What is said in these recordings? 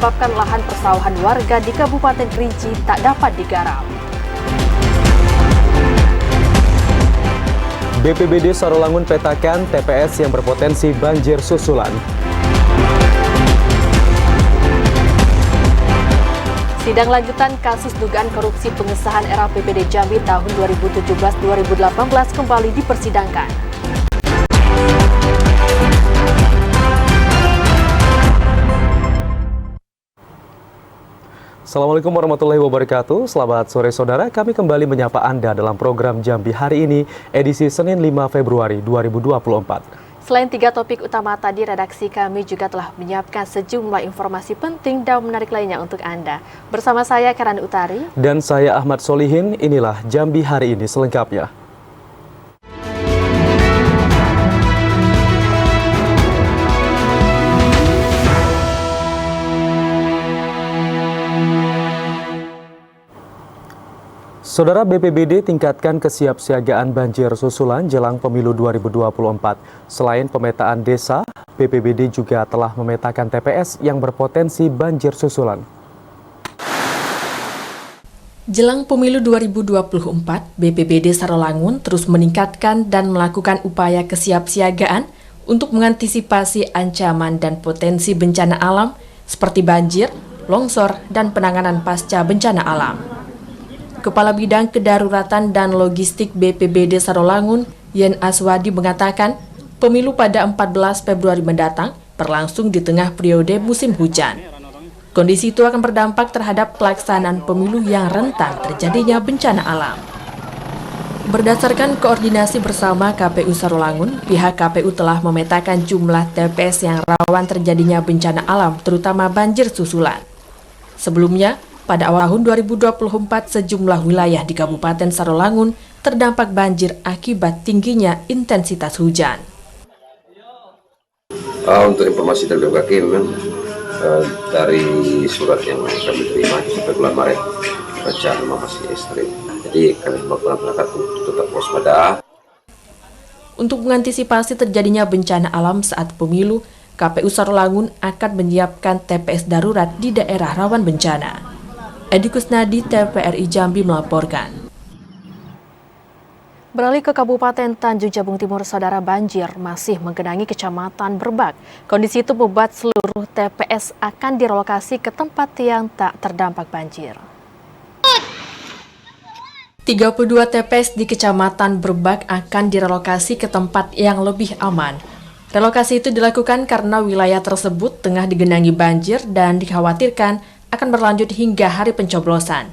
menyebabkan lahan persawahan warga di Kabupaten Kerinci tak dapat digarap. BPBD Sarolangun petakan TPS yang berpotensi banjir susulan. Sidang lanjutan kasus dugaan korupsi pengesahan RAPBD Jambi tahun 2017-2018 kembali dipersidangkan. Assalamualaikum warahmatullahi wabarakatuh. Selamat sore saudara, kami kembali menyapa Anda dalam program Jambi hari ini, edisi Senin 5 Februari 2024. Selain 3 topik utama tadi, redaksi kami juga telah menyiapkan sejumlah informasi penting dan menarik lainnya untuk Anda. Bersama saya Karan Utari. Dan saya Ahmad Solihin, inilah Jambi hari ini selengkapnya. Saudara, BPBD tingkatkan kesiapsiagaan banjir susulan jelang pemilu 2024. Selain pemetaan desa, BPBD juga telah memetakan TPS yang berpotensi banjir susulan. Jelang pemilu 2024, BPBD Sarolangun terus meningkatkan dan melakukan upaya kesiapsiagaan untuk mengantisipasi ancaman dan potensi bencana alam seperti banjir, longsor, dan penanganan pasca bencana alam. Kepala Bidang Kedaruratan dan Logistik BPBD Sarolangun, Yen Aswadi mengatakan, pemilu pada 14 Februari mendatang berlangsung di tengah periode musim hujan. Kondisi itu akan berdampak terhadap pelaksanaan pemilu yang rentan terjadinya bencana alam. Berdasarkan koordinasi bersama KPU Sarolangun, pihak KPU telah memetakan jumlah TPS yang rawan terjadinya bencana alam, terutama banjir susulan. Sebelumnya, pada awal tahun 2024, sejumlah wilayah di Kabupaten Sarolangun terdampak banjir akibat tingginya intensitas hujan. Untuk informasi dari BMKG memang dari surat yang kami terima sampai bulan Maret, cuaca memang masih ekstrim. Jadi kami melakukan masyarakat untuk tetap waspada. Untuk mengantisipasi terjadinya bencana alam saat pemilu, KPU Sarolangun akan menyiapkan TPS darurat di daerah rawan bencana. Edi Kusnadi, TVRI Jambi melaporkan. Beralih ke Kabupaten Tanjung Jabung Timur, saudara, banjir masih menggenangi Kecamatan Berbak. Kondisi itu membuat seluruh TPS akan direlokasi ke tempat yang tak terdampak banjir. 32 TPS di Kecamatan Berbak akan direlokasi ke tempat yang lebih aman. Relokasi itu dilakukan karena wilayah tersebut tengah digenangi banjir dan dikhawatirkan akan berlanjut hingga hari pencoblosan.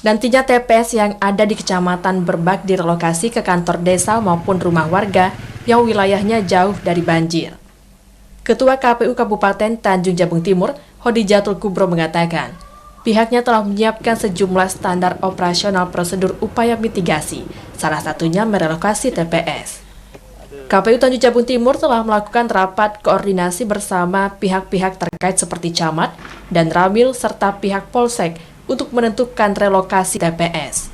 Nantinya TPS yang ada di Kecamatan Berbak direlokasi ke kantor desa maupun rumah warga yang wilayahnya jauh dari banjir. Ketua KPU Kabupaten Tanjung Jabung Timur, Hodijatul Kubro mengatakan, pihaknya telah menyiapkan sejumlah standar operasional prosedur upaya mitigasi, salah satunya merelokasi TPS. KPU Tanjung Jabung Timur telah melakukan rapat koordinasi bersama pihak-pihak terkait seperti camat dan ramil serta pihak polsek untuk menentukan relokasi TPS.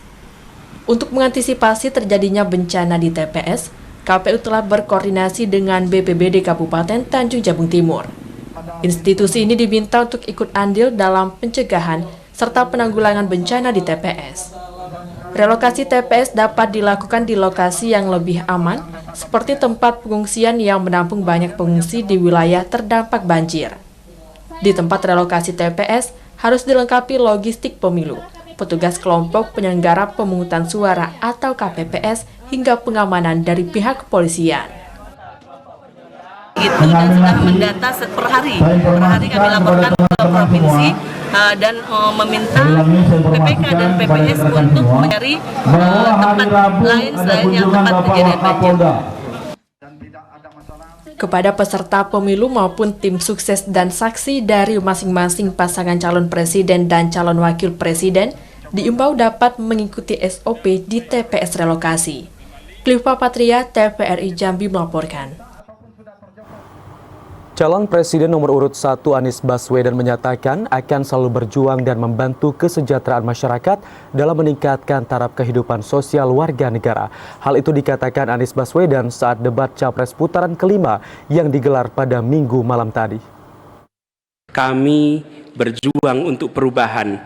Untuk mengantisipasi terjadinya bencana di TPS, KPU telah berkoordinasi dengan BPBD Kabupaten Tanjung Jabung Timur. Institusi ini diminta untuk ikut andil dalam pencegahan serta penanggulangan bencana di TPS. Relokasi TPS dapat dilakukan di lokasi yang lebih aman, seperti tempat pengungsian yang menampung banyak pengungsi di wilayah terdampak banjir. Di tempat relokasi TPS harus dilengkapi logistik pemilu, petugas kelompok penyelenggara pemungutan suara atau KPPS, hingga pengamanan dari pihak kepolisian. Itu dan sudah mendata per hari kami laporkan ke provinsi dan meminta PPK dan PPS untuk mencari tempat lain selain yang tempat kejadian banjir. Kepada peserta pemilu maupun tim sukses dan saksi dari masing-masing pasangan calon presiden dan calon wakil presiden diimbau dapat mengikuti SOP di TPS relokasi. Cliva Patria, TVRI Jambi melaporkan. Calon Presiden nomor urut 1 Anies Baswedan menyatakan akan selalu berjuang dan membantu kesejahteraan masyarakat dalam meningkatkan taraf kehidupan sosial warga negara. Hal itu dikatakan Anies Baswedan saat debat Capres putaran kelima yang digelar pada Minggu malam tadi. kami berjuang untuk perubahan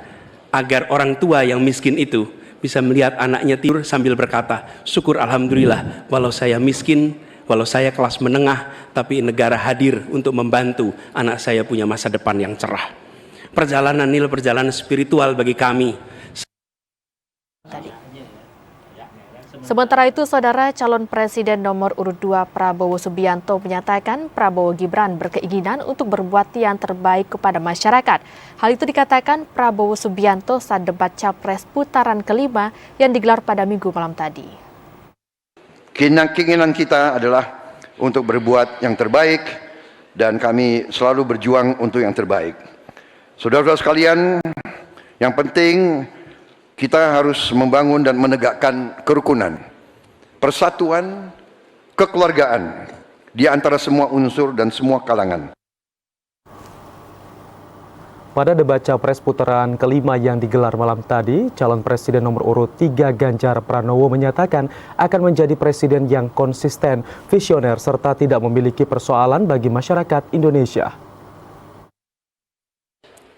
agar orang tua yang miskin itu bisa melihat anaknya tidur sambil berkata, syukur alhamdulillah, walau saya miskin, walau saya kelas menengah, tapi negara hadir untuk membantu anak saya punya masa depan yang cerah. Perjalanan ini perjalanan spiritual bagi kami. Sementara itu, Saudara, calon Presiden nomor urut 2 Prabowo Subianto menyatakan Prabowo Gibran berkeinginan untuk berbuat yang terbaik kepada masyarakat. Hal itu dikatakan Prabowo Subianto saat debat Capres putaran kelima yang digelar pada Minggu malam tadi. Keinginan kita adalah untuk berbuat yang terbaik dan kami selalu berjuang untuk yang terbaik. Saudara-saudara sekalian, yang penting kita harus membangun dan menegakkan kerukunan, persatuan, kekeluargaan di antara semua unsur dan semua kalangan. Pada debat Capres putaran kelima yang digelar malam tadi, calon presiden nomor urut 3 Ganjar Pranowo menyatakan akan menjadi presiden yang konsisten, visioner, serta tidak memiliki persoalan bagi masyarakat Indonesia.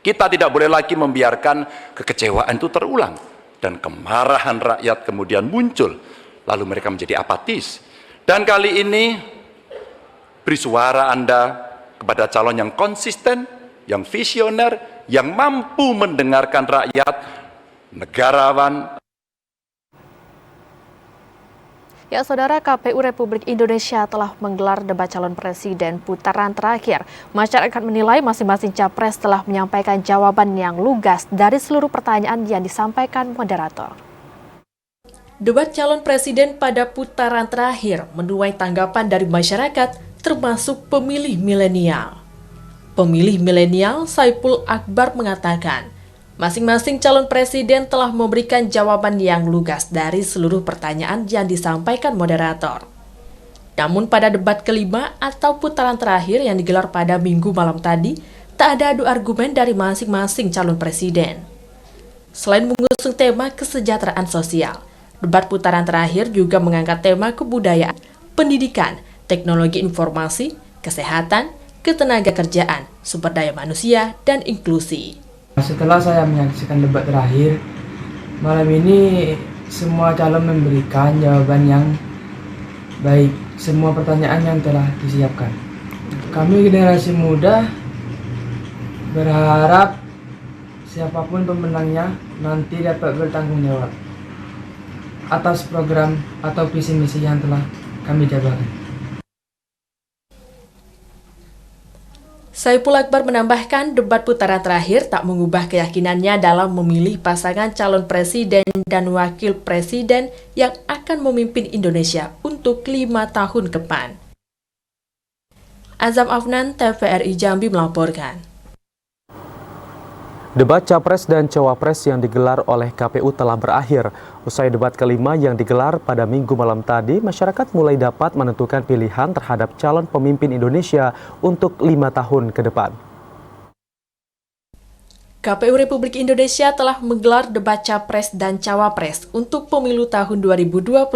Kita tidak boleh lagi membiarkan kekecewaan itu terulang dan kemarahan rakyat kemudian muncul, lalu mereka menjadi apatis. Dan kali ini beri suara Anda kepada calon yang konsisten, yang visioner, yang mampu mendengarkan rakyat, negarawan. Ya, Saudara, KPU Republik Indonesia telah menggelar debat calon presiden putaran terakhir. Masyarakat menilai masing-masing capres telah menyampaikan jawaban yang lugas dari seluruh pertanyaan yang disampaikan moderator. Debat calon presiden pada putaran terakhir menuai tanggapan dari masyarakat, termasuk pemilih milenial. Pemilih milenial Saipul Akbar mengatakan, masing-masing calon presiden telah memberikan jawaban yang lugas dari seluruh pertanyaan yang disampaikan moderator. Namun pada debat kelima atau putaran terakhir yang digelar pada Minggu malam tadi, tak ada adu argumen dari masing-masing calon presiden. Selain mengusung tema kesejahteraan sosial, debat putaran terakhir juga mengangkat tema kebudayaan, pendidikan, teknologi informasi, kesehatan, ketenagakerjaan, sumber daya manusia, dan inklusi. Setelah saya menyaksikan debat terakhir, malam ini semua calon memberikan jawaban yang baik, semua pertanyaan yang telah disiapkan. Kami generasi muda berharap siapapun pemenangnya nanti dapat bertanggung jawab atas program atau visi misi yang telah kami jabarkan. Saipul Akbar menambahkan debat putaran terakhir tak mengubah keyakinannya dalam memilih pasangan calon presiden dan wakil presiden yang akan memimpin Indonesia untuk 5 tahun ke depan. Azam Afnan, TVRI Jambi melaporkan. Debat Capres dan Cawapres yang digelar oleh KPU telah berakhir. Usai debat kelima yang digelar pada Minggu malam tadi, masyarakat mulai dapat menentukan pilihan terhadap calon pemimpin Indonesia untuk 5 tahun ke depan. KPU Republik Indonesia telah menggelar debat Capres dan Cawapres untuk pemilu tahun 2024.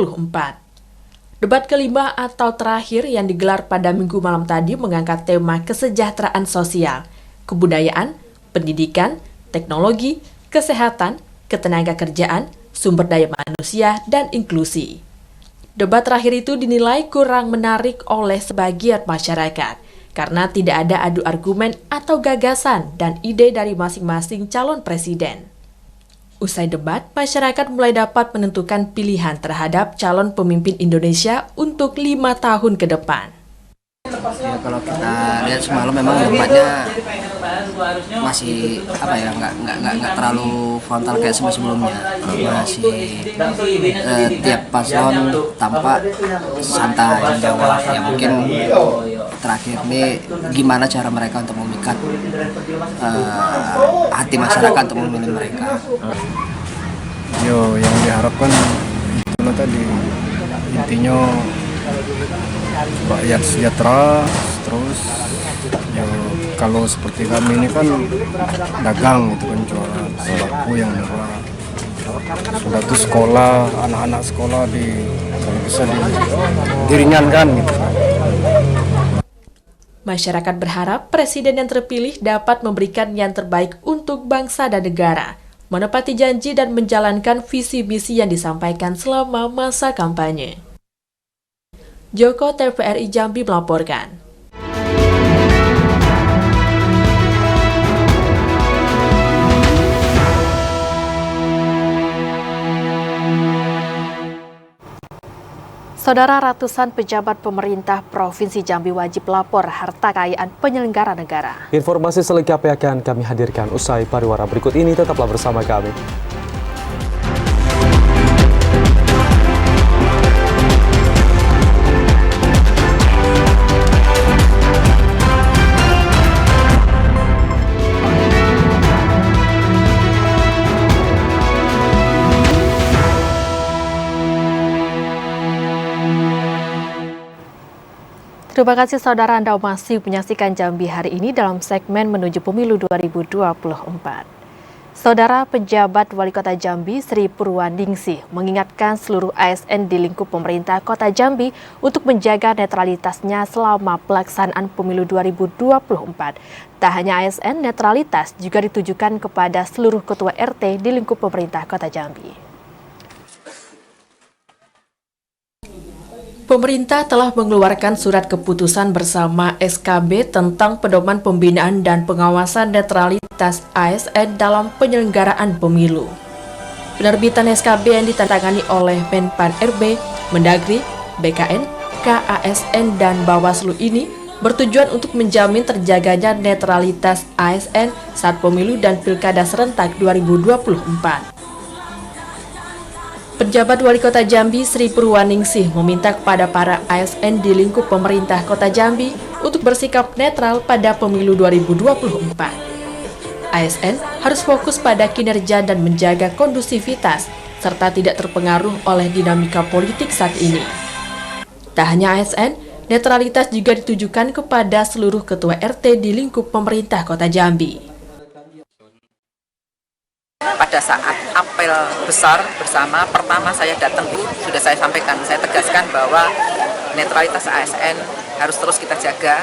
Debat kelima atau terakhir yang digelar pada Minggu malam tadi mengangkat tema kesejahteraan sosial, kebudayaan, pendidikan, teknologi, kesehatan, ketenagakerjaan, sumber daya manusia, dan inklusi. Debat terakhir itu dinilai kurang menarik oleh sebagian masyarakat karena tidak ada adu argumen atau gagasan dan ide dari masing-masing calon presiden. Usai debat, masyarakat mulai dapat menentukan pilihan terhadap calon pemimpin Indonesia untuk 5 tahun ke depan. Ya, kalau kita lihat semalam memang debatnya masih nggak terlalu frontal kayak sebelumnya. Masih tiap paslon tampak santai jawab. Ya mungkin terakhir ini gimana cara mereka untuk memikat hati masyarakat untuk memilih mereka. Yang diharapkan itu tadi intinya rakyat sejahtera, terus ya kalau seperti kami ini kan dagang gitu kan, jualan sembako yang murah. Sudah tuh sekolah, anak-anak sekolah kalau bisa diringankan gitu. Masyarakat berharap presiden yang terpilih dapat memberikan yang terbaik untuk bangsa dan negara, menepati janji dan menjalankan visi misi yang disampaikan selama masa kampanye. Joko TVRI Jambi melaporkan. Saudara, ratusan pejabat pemerintah Provinsi Jambi wajib lapor harta kekayaan penyelenggara negara. Informasi selengkapnya akan kami hadirkan usai pariwara berikut ini. Tetaplah bersama kami. Terima kasih saudara, Anda masih menyaksikan Jambi hari ini dalam segmen menuju pemilu 2024. Saudara, pejabat Wali Kota Jambi Sri Purwaningsih mengingatkan seluruh ASN di lingkup pemerintah Kota Jambi untuk menjaga netralitasnya selama pelaksanaan pemilu 2024. Tak hanya ASN, netralitas juga ditujukan kepada seluruh ketua RT di lingkup pemerintah Kota Jambi. Pemerintah telah mengeluarkan surat keputusan bersama SKB tentang pedoman pembinaan dan pengawasan netralitas ASN dalam penyelenggaraan pemilu. Penerbitan SKB yang ditandatangani oleh Menpan RB, Mendagri, BKN, KASN, dan Bawaslu ini bertujuan untuk menjamin terjaganya netralitas ASN saat pemilu dan pilkada serentak 2024. Pejabat Wali Kota Jambi Sri Purwaningsih meminta kepada para ASN di lingkup pemerintah Kota Jambi untuk bersikap netral pada pemilu 2024. ASN harus fokus pada kinerja dan menjaga kondusivitas serta tidak terpengaruh oleh dinamika politik saat ini. Tak hanya ASN, netralitas juga ditujukan kepada seluruh ketua RT di lingkup pemerintah Kota Jambi. Pada saat apel besar bersama, pertama saya datang itu sudah saya sampaikan, saya tegaskan bahwa netralitas ASN harus terus kita jaga,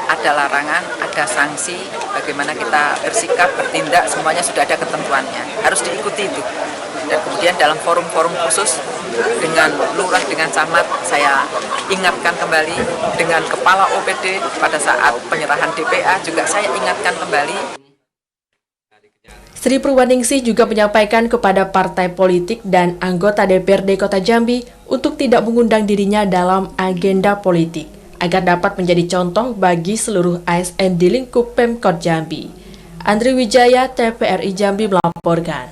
ada larangan, ada sanksi, bagaimana kita bersikap, bertindak, semuanya sudah ada ketentuannya, harus diikuti itu. Dan kemudian dalam forum-forum khusus dengan lurah, dengan camat, saya ingatkan kembali, dengan kepala OPD pada saat penyerahan DPA juga saya ingatkan kembali. Sri Purwaningsih juga menyampaikan kepada partai politik dan anggota DPRD Kota Jambi untuk tidak mengundang dirinya dalam agenda politik, agar dapat menjadi contoh bagi seluruh ASN di lingkup Pemkot Jambi. Andri Wijaya, TVRI Jambi melaporkan.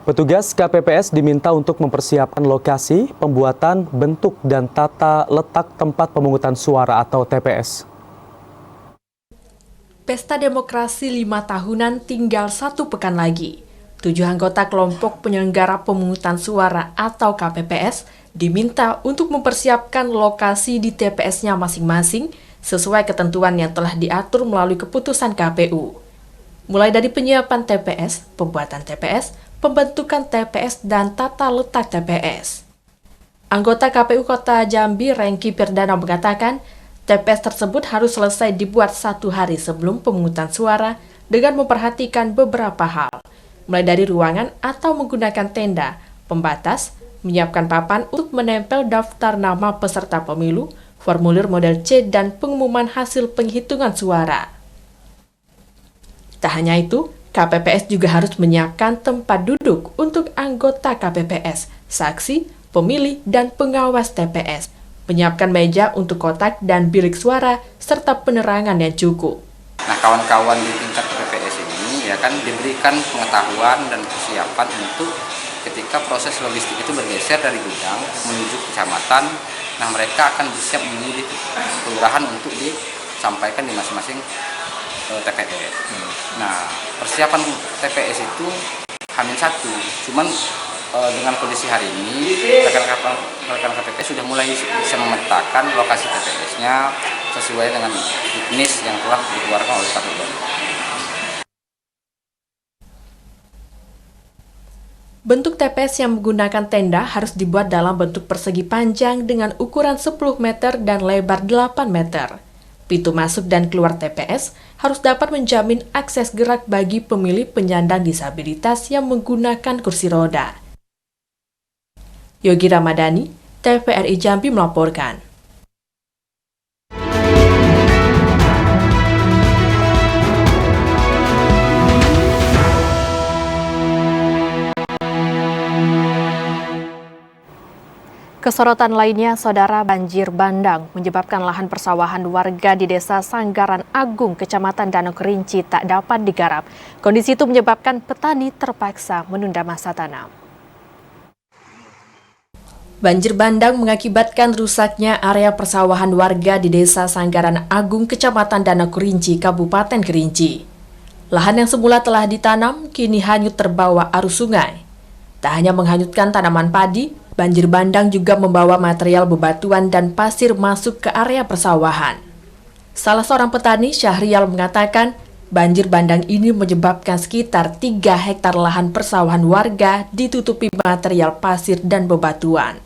Petugas KPPS diminta untuk mempersiapkan lokasi, pembuatan, bentuk, dan tata letak tempat pemungutan suara atau TPS. Pesta Demokrasi 5 tahunan tinggal 1 pekan lagi. 7 anggota kelompok penyelenggara pemungutan suara atau KPPS diminta untuk mempersiapkan lokasi di TPS-nya masing-masing sesuai ketentuan yang telah diatur melalui keputusan KPU. Mulai dari penyiapan TPS, pembuatan TPS, pembentukan TPS, dan tata letak TPS. Anggota KPU Kota Jambi, Rengki Pirdana mengatakan, TPS tersebut harus selesai dibuat 1 hari sebelum pemungutan suara dengan memperhatikan beberapa hal, mulai dari ruangan atau menggunakan tenda, pembatas, menyiapkan papan untuk menempel daftar nama peserta pemilu, formulir model C, dan pengumuman hasil penghitungan suara. Tak hanya itu, KPPS juga harus menyiapkan tempat duduk untuk anggota KPPS, saksi, pemilih, dan pengawas TPS, menyiapkan meja untuk kotak dan bilik suara, serta penerangan yang cukup. Nah, kawan-kawan di tingkat KPPS ini ya kan diberikan pengetahuan dan persiapan untuk ketika proses logistik itu bergeser dari gudang menuju kecamatan. Nah, mereka akan bersiap memilih kelurahan untuk disampaikan di masing-masing TPS. Nah, persiapan TPS itu H-1, cuman dengan kondisi hari ini, rekan-rekan KPPS sudah mulai bisa memetakan lokasi TPS-nya sesuai dengan jenis yang telah dikeluarkan oleh KPU. Bentuk TPS yang menggunakan tenda harus dibuat dalam bentuk persegi panjang dengan ukuran 10 meter dan lebar 8 meter. Pintu masuk dan keluar TPS harus dapat menjamin akses gerak bagi pemilih penyandang disabilitas yang menggunakan kursi roda. Yogi Ramadhani, TVRI Jambi melaporkan. Kesorotan lainnya, saudara, banjir bandang menyebabkan lahan persawahan warga di Desa Sanggaran Agung, Kecamatan Danau Kerinci tak dapat digarap. Kondisi itu menyebabkan petani terpaksa menunda masa tanam. Banjir bandang mengakibatkan rusaknya area persawahan warga di Desa Sanggaran Agung, Kecamatan Danau Kerinci, Kabupaten Kerinci. Lahan yang semula telah ditanam kini hanyut terbawa arus sungai. Tak hanya menghanyutkan tanaman padi, banjir bandang juga membawa material bebatuan dan pasir masuk ke area persawahan. Salah seorang petani, Syahrial, mengatakan banjir bandang ini menyebabkan sekitar 3 hektar lahan persawahan warga ditutupi material pasir dan bebatuan.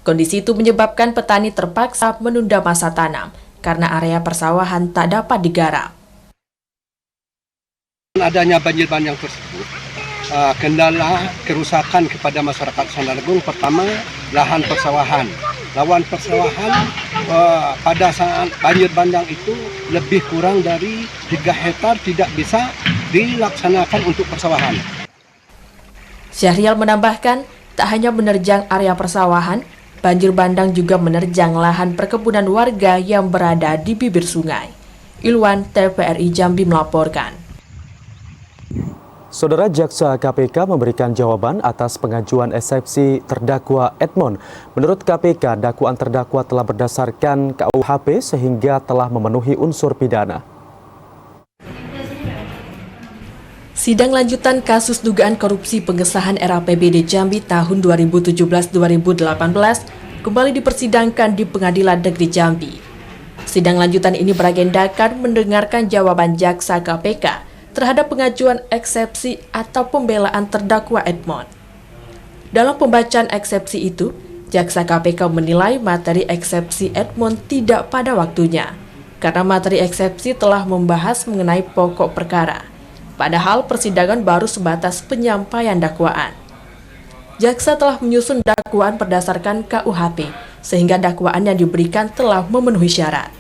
Kondisi itu menyebabkan petani terpaksa menunda masa tanam karena area persawahan tak dapat digarap. Adanya banjir bandang tersebut, kendala kerusakan kepada masyarakat Sanggaran Agung, pertama lahan persawahan. Lahan persawahan pada saat banjir bandang itu lebih kurang dari 3 hektar tidak bisa dilaksanakan untuk persawahan. Syahrial menambahkan, tak hanya menerjang area persawahan, banjir bandang juga menerjang lahan perkebunan warga yang berada di bibir sungai. Ilwan, TVRI Jambi melaporkan. Saudara, Jaksa KPK memberikan jawaban atas pengajuan eksepsi terdakwa Edmond. Menurut KPK, dakwaan terdakwa telah berdasarkan KUHP sehingga telah memenuhi unsur pidana. Sidang lanjutan kasus dugaan korupsi pengesahan RAPBD Jambi tahun 2017-2018 kembali dipersidangkan di Pengadilan Negeri Jambi. Sidang lanjutan ini beragendakan mendengarkan jawaban Jaksa KPK terhadap pengajuan eksepsi atau pembelaan terdakwa Edmond. Dalam pembacaan eksepsi itu, Jaksa KPK menilai materi eksepsi Edmond tidak pada waktunya, karena materi eksepsi telah membahas mengenai pokok perkara, padahal persidangan baru sebatas penyampaian dakwaan. Jaksa telah menyusun dakwaan berdasarkan KUHP, sehingga dakwaan yang diberikan telah memenuhi syarat.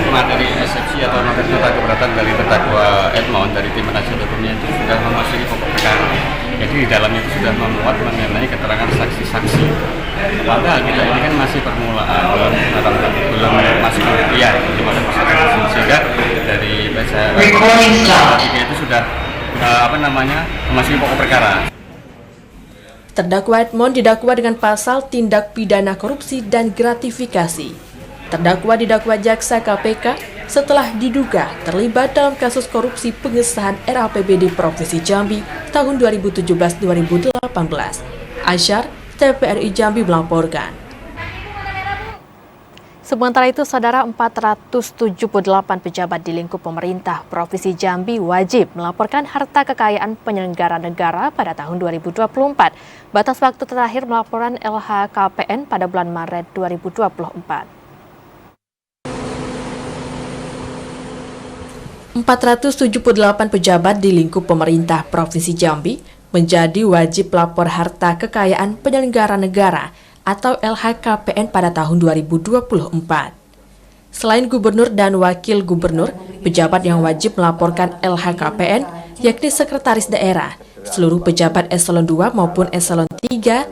Materi eksepsi atau materi nota keberatan dari terdakwa Edmond dari tim penasihat hukumnya itu sudah memasuki pokok perkara. Jadi di dalamnya itu sudah memuat mengenai keterangan saksi-saksi. Padahal kita ini kan masih permulaan, belum masuk ke sehingga dari baca itu sudah memasuki pokok perkara. Terdakwa Edmond didakwa dengan pasal tindak pidana korupsi dan gratifikasi. Terdakwa didakwa Jaksa KPK setelah diduga terlibat dalam kasus korupsi pengesahan RAPBD Provinsi Jambi tahun 2017-2018. Aisyar, TVRI Jambi melaporkan. Sementara itu, saudara, 478 pejabat di lingkup pemerintah Provinsi Jambi wajib melaporkan harta kekayaan penyelenggara negara pada tahun 2024. Batas waktu terakhir melaporan LHKPN pada bulan Maret 2024. 478 pejabat di lingkup pemerintah Provinsi Jambi menjadi wajib lapor harta kekayaan penyelenggara negara atau LHKPN pada tahun 2024. Selain gubernur dan wakil gubernur, pejabat yang wajib melaporkan LHKPN yakni sekretaris daerah, seluruh pejabat eselon 2 maupun eselon 3,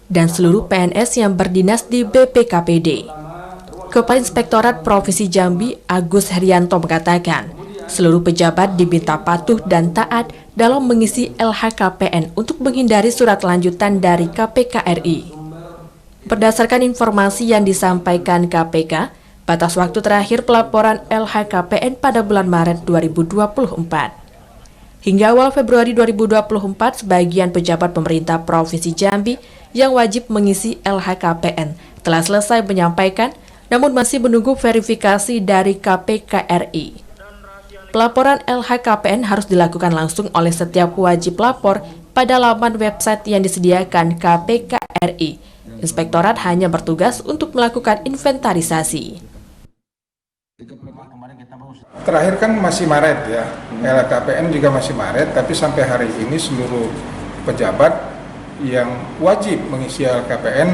dan seluruh PNS yang berdinas di BPKPD. Kepala Inspektorat Provinsi Jambi, Agus Herianto, mengatakan, seluruh pejabat diminta patuh dan taat dalam mengisi LHKPN untuk menghindari surat lanjutan dari KPK RI. Berdasarkan informasi yang disampaikan KPK, batas waktu terakhir pelaporan LHKPN pada bulan Maret 2024. Hingga awal Februari 2024, sebagian pejabat pemerintah Provinsi Jambi yang wajib mengisi LHKPN telah selesai menyampaikan, namun masih menunggu verifikasi dari KPK RI. Pelaporan LHKPN harus dilakukan langsung oleh setiap wajib lapor pada laman website yang disediakan KPK RI. Inspektorat hanya bertugas untuk melakukan inventarisasi. Terakhir kan masih Maret ya, LHKPN juga masih Maret, tapi sampai hari ini seluruh pejabat yang wajib mengisi LHKPN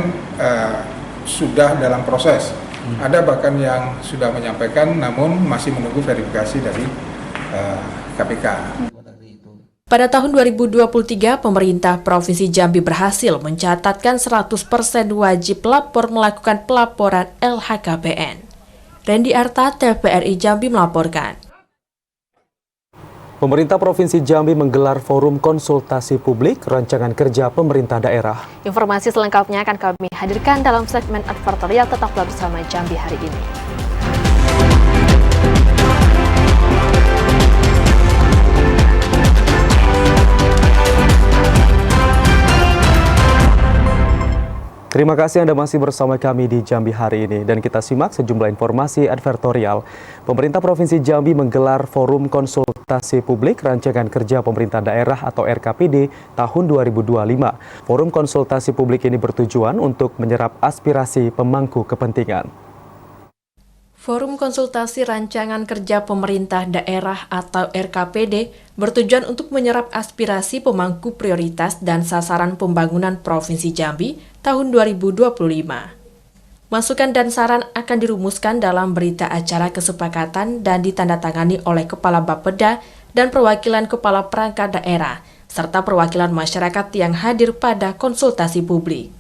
sudah dalam proses. Ada bahkan yang sudah menyampaikan namun masih menunggu verifikasi dari KPK. Pada tahun 2023, pemerintah Provinsi Jambi berhasil mencatatkan 100% wajib lapor melakukan pelaporan LHKPN. Randy Arta, TVRI Jambi melaporkan. Pemerintah Provinsi Jambi menggelar forum konsultasi publik rancangan kerja pemerintah daerah. Informasi selengkapnya akan kami hadirkan dalam segmen advertorial. Tetaplah bersama Jambi hari ini. Terima kasih Anda masih bersama kami di Jambi hari ini dan kita simak sejumlah informasi advertorial. Pemerintah Provinsi Jambi menggelar forum konsultasi publik rancangan kerja pemerintah daerah atau RKPD tahun 2025. Forum konsultasi publik ini bertujuan untuk menyerap aspirasi pemangku kepentingan. Forum konsultasi rancangan kerja pemerintah daerah atau RKPD bertujuan untuk menyerap aspirasi pemangku prioritas dan sasaran pembangunan Provinsi Jambi tahun 2025. Masukan dan saran akan dirumuskan dalam berita acara kesepakatan dan ditandatangani oleh Kepala Bapeda dan perwakilan Kepala Perangkat Daerah, serta perwakilan masyarakat yang hadir pada konsultasi publik.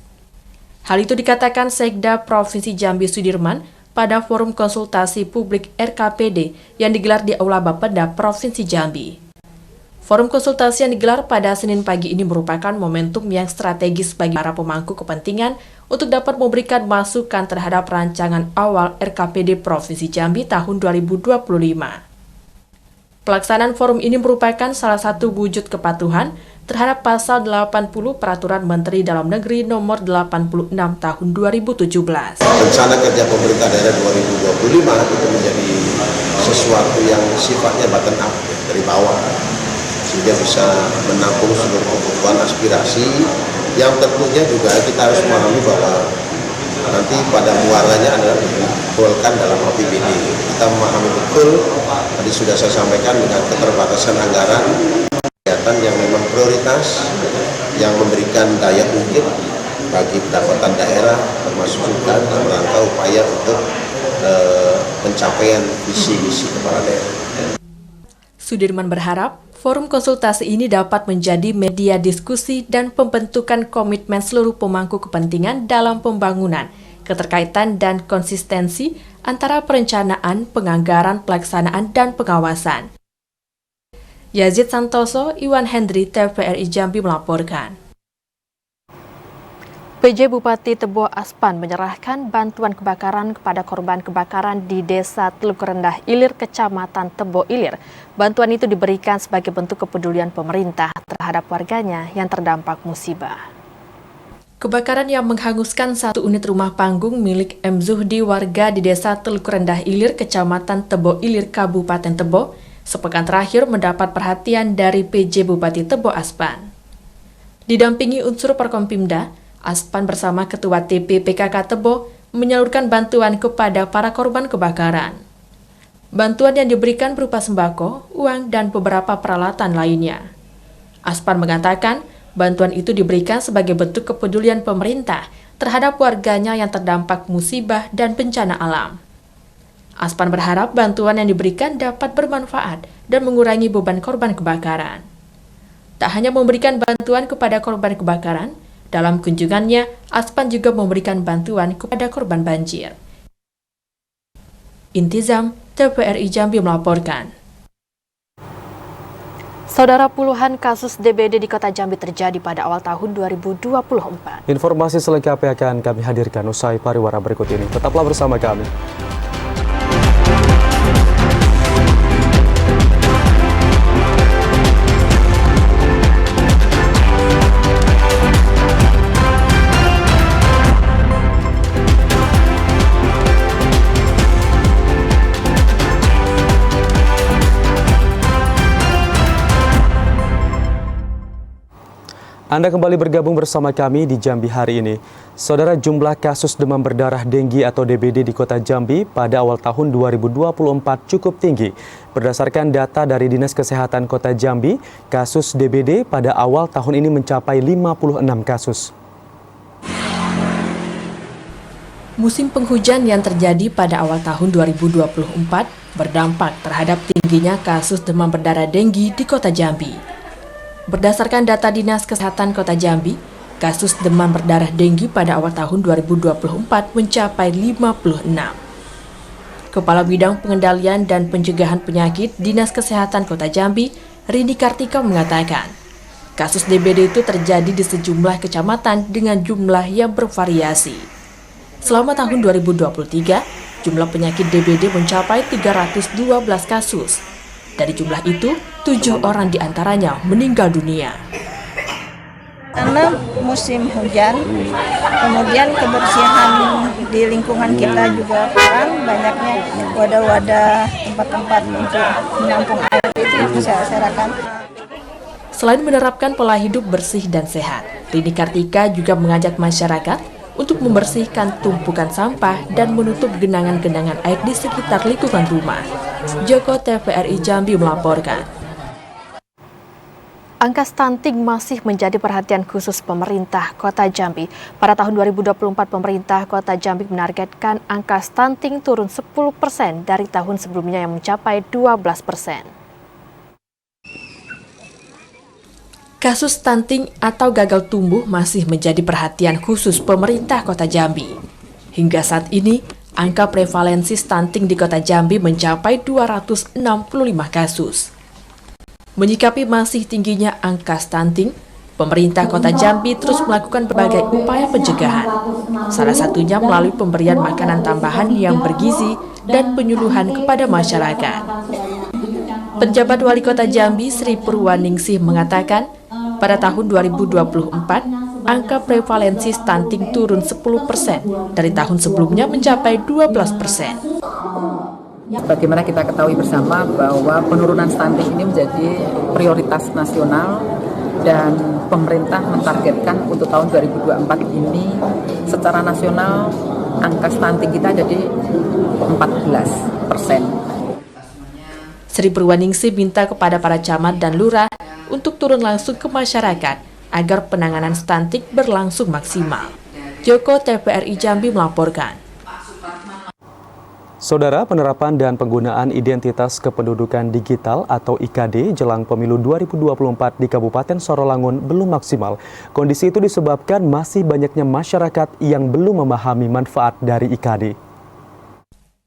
Hal itu dikatakan Sekda Provinsi Jambi Sudirman pada forum konsultasi publik RKPD yang digelar di Aula Bapeda Provinsi Jambi. Forum konsultasi yang digelar pada Senin pagi ini merupakan momentum yang strategis bagi para pemangku kepentingan untuk dapat memberikan masukan terhadap rancangan awal RKPD Provinsi Jambi tahun 2025. Pelaksanaan forum ini merupakan salah satu wujud kepatuhan terhadap pasal 80 Peraturan Menteri Dalam Negeri Nomor 86 Tahun 2017. Rencana kerja pemerintah daerah 2025 itu menjadi sesuatu yang sifatnya bottom up dari bawah, sehingga bisa menampung seluruh kebutuhan aspirasi yang tentunya juga kita harus memahami bahwa nanti pada muaranya adalah dikumpulkan dalam APBD. Kita memahami betul, tadi sudah saya sampaikan dengan keterbatasan anggaran, kegiatan yang memang prioritas, yang memberikan daya ungkit bagi pendapatan daerah, termasuk juga dalam rangka upaya untuk pencapaian visi-misi kepala daerah. Sudirman berharap forum konsultasi ini dapat menjadi media diskusi dan pembentukan komitmen seluruh pemangku kepentingan dalam pembangunan, keterkaitan dan konsistensi antara perencanaan, penganggaran, pelaksanaan, dan pengawasan. Yazid Santoso, Iwan Hendri, TVRI Jambi melaporkan. PJ Bupati Tebo Aspan menyerahkan bantuan kebakaran kepada korban kebakaran di Desa Teluk Rendah Ilir, Kecamatan Tebo Ilir. Bantuan itu diberikan sebagai bentuk kepedulian pemerintah terhadap warganya yang terdampak musibah. Kebakaran yang menghanguskan satu unit rumah panggung milik M. Zuhdi warga di Desa Teluk Rendah Ilir, Kecamatan Tebo Ilir, Kabupaten Tebo, sepekan terakhir mendapat perhatian dari PJ Bupati Tebo Aspan. Didampingi unsur Perkompimda, Aspan bersama Ketua TP PKK Tebo menyalurkan bantuan kepada para korban kebakaran. Bantuan yang diberikan berupa sembako, uang, dan beberapa peralatan lainnya. Aspan mengatakan bantuan itu diberikan sebagai bentuk kepedulian pemerintah terhadap warganya yang terdampak musibah dan bencana alam. Aspan berharap bantuan yang diberikan dapat bermanfaat dan mengurangi beban korban kebakaran. Tak hanya memberikan bantuan kepada korban kebakaran, dalam kunjungannya, Aspan juga memberikan bantuan kepada korban banjir. Intizam, TVRI Jambi melaporkan. Saudara, puluhan kasus DBD di Kota Jambi terjadi pada awal tahun 2024. Informasi selengkapnya akan kami hadirkan usai pariwara berikut ini. Tetaplah bersama kami. Anda kembali bergabung bersama kami di Jambi hari ini. Saudara, jumlah kasus demam berdarah denggi atau DBD di Kota Jambi pada awal tahun 2024 cukup tinggi. Berdasarkan data dari Dinas Kesehatan Kota Jambi, kasus DBD pada awal tahun ini mencapai 56 kasus. Musim penghujan yang terjadi pada awal tahun 2024 berdampak terhadap tingginya kasus demam berdarah denggi di Kota Jambi. Berdasarkan data Dinas Kesehatan Kota Jambi, kasus demam berdarah denggi pada awal tahun 2024 mencapai 56. Kepala Bidang Pengendalian dan Pencegahan Penyakit Dinas Kesehatan Kota Jambi, Rini Kartika mengatakan, kasus DBD itu terjadi di sejumlah kecamatan dengan jumlah yang bervariasi. Selama tahun 2023, jumlah penyakit DBD mencapai 312 kasus. Dari jumlah itu, 7 orang diantaranya meninggal dunia. Karena musim hujan, kemudian kebersihan di lingkungan kita juga kurang, banyaknya wadah-wadah, tempat-tempat untuk menampung air itu yang saya sarankan. Selain menerapkan pola hidup bersih dan sehat, Rini Kartika juga mengajak masyarakat untuk membersihkan tumpukan sampah dan menutup genangan-genangan air di sekitar lingkungan rumah. Joko TVRI Jambi melaporkan. Angka stunting masih menjadi perhatian khusus pemerintah Kota Jambi. Pada tahun 2024, pemerintah Kota Jambi menargetkan angka stunting turun 10% dari tahun sebelumnya yang mencapai 12%. Kasus stunting atau gagal tumbuh masih menjadi perhatian khusus pemerintah Kota Jambi. Hingga saat ini, angka prevalensi stunting di Kota Jambi mencapai 265 kasus. Menyikapi masih tingginya angka stunting, pemerintah Kota Jambi terus melakukan berbagai upaya pencegahan. Salah satunya melalui pemberian makanan tambahan yang bergizi dan penyuluhan kepada masyarakat. Penjabat Wali Kota Jambi Sri Purwaningsih mengatakan, pada tahun 2024, angka prevalensi stunting turun 10% dari tahun sebelumnya mencapai 12%. Bagaimana kita ketahui bersama bahwa penurunan stunting ini menjadi prioritas nasional dan pemerintah mentargetkan untuk tahun 2024 ini secara nasional angka stunting kita jadi 14%. Sri Purwaningsih minta kepada para camat dan lurah untuk turun langsung ke masyarakat agar penanganan stunting berlangsung maksimal. Joko TVRI Jambi melaporkan. Saudara, penerapan dan penggunaan identitas kependudukan digital atau IKD jelang pemilu 2024 di Kabupaten Sorolangun belum maksimal. Kondisi itu disebabkan masih banyaknya masyarakat yang belum memahami manfaat dari IKD.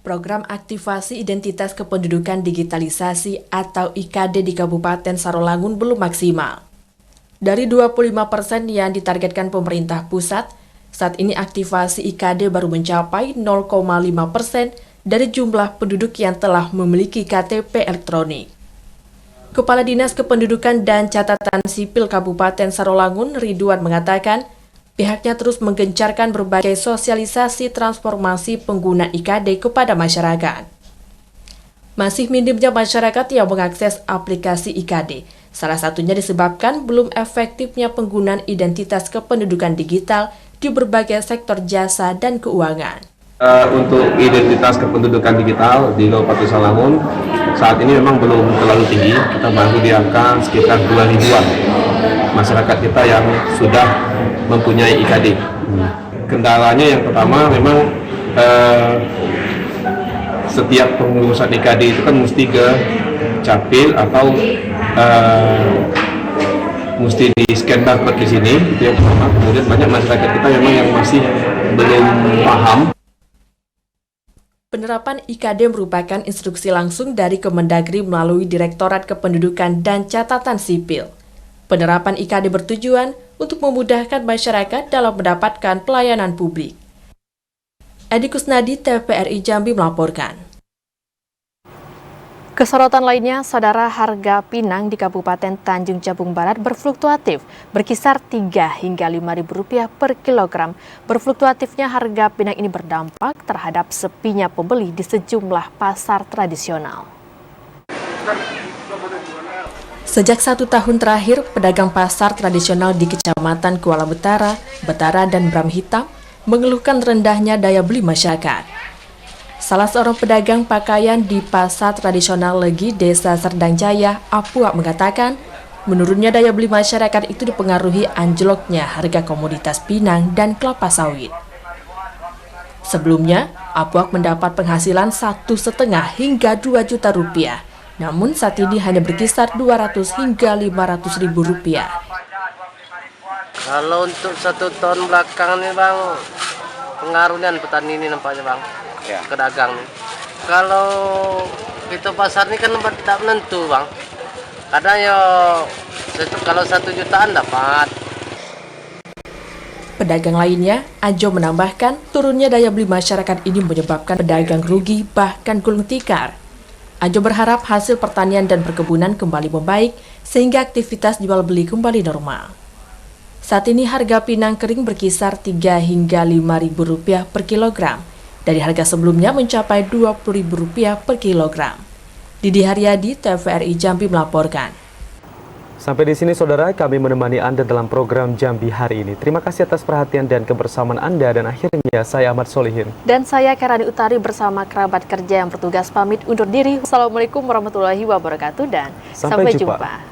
Program aktivasi identitas kependudukan digitalisasi atau IKD di Kabupaten Sorolangun belum maksimal. Dari 25% yang ditargetkan pemerintah pusat, saat ini aktivasi IKD baru mencapai 0,5% dari jumlah penduduk yang telah memiliki KTP elektronik. Kepala Dinas Kependudukan dan Catatan Sipil Kabupaten Sorolangun, Ridwan, mengatakan, pihaknya terus menggencarkan berbagai sosialisasi transformasi pengguna IKD kepada masyarakat. Masih minimnya masyarakat yang mengakses aplikasi IKD, salah satunya disebabkan belum efektifnya penggunaan identitas kependudukan digital di berbagai sektor jasa dan keuangan. Untuk identitas kependudukan digital di Kabupaten Sorolangun saat ini memang belum terlalu tinggi, kita baru di angka sekitar 2.000-an masyarakat kita yang sudah mempunyai IKD. Kendalanya yang pertama memang setiap pengurusan IKD itu kan mesti ke Capil atau mesti di scan barcode di sini, itu yang pertama. Kemudian banyak masyarakat kita memang yang masih belum paham. Penerapan IKD merupakan instruksi langsung dari Kemendagri melalui Direktorat Kependudukan dan Catatan Sipil. Penerapan IKD bertujuan untuk memudahkan masyarakat dalam mendapatkan pelayanan publik. Edi Kusnadi, TVRI Jambi melaporkan. Kesorotan lainnya, saudara, harga pinang di Kabupaten Tanjung Jabung Barat berfluktuatif, berkisar Rp3 hingga Rp5.000 per kilogram. Berfluktuatifnya harga pinang ini berdampak terhadap sepinya pembeli di sejumlah pasar tradisional. Sejak 1 tahun terakhir, pedagang pasar tradisional di Kecamatan Kuala Betara, Betara, dan Bram Hitam mengeluhkan rendahnya daya beli masyarakat. Salah seorang pedagang pakaian di pasar tradisional Legi, Desa Serdang Jaya, Apuak mengatakan, menurunnya daya beli masyarakat itu dipengaruhi anjloknya harga komoditas pinang dan kelapa sawit. Sebelumnya, Apuak mendapat penghasilan 1,5 hingga 2 juta rupiah. Namun saat ini hanya berkisar 200 hingga 500 ribu rupiah. Kalau untuk 1 tahun belakangan ini bang, pengaruhnya petani ini nampaknya bang, ke dagang nih. Kalau itu pasar ini kan tidak menentu bang. Kadang ya kalau 1 jutaan dapat. Pedagang lainnya, Ajo menambahkan turunnya daya beli masyarakat ini menyebabkan pedagang rugi bahkan gulung tikar. Ajo berharap hasil pertanian dan perkebunan kembali membaik sehingga aktivitas jual beli kembali normal. Saat ini harga pinang kering berkisar 3 hingga 5 ribu rupiah per kilogram. Dari harga sebelumnya mencapai 20 ribu rupiah per kilogram. Didi Haryadi, TVRI Jambi melaporkan. Sampai di sini saudara, kami menemani Anda dalam program Jambi hari ini. Terima kasih atas perhatian dan kebersamaan Anda, dan akhirnya saya Ahmad Solihin. Dan saya Karani Utari bersama kerabat kerja yang bertugas pamit undur diri. Assalamualaikum warahmatullahi wabarakatuh dan sampai jumpa.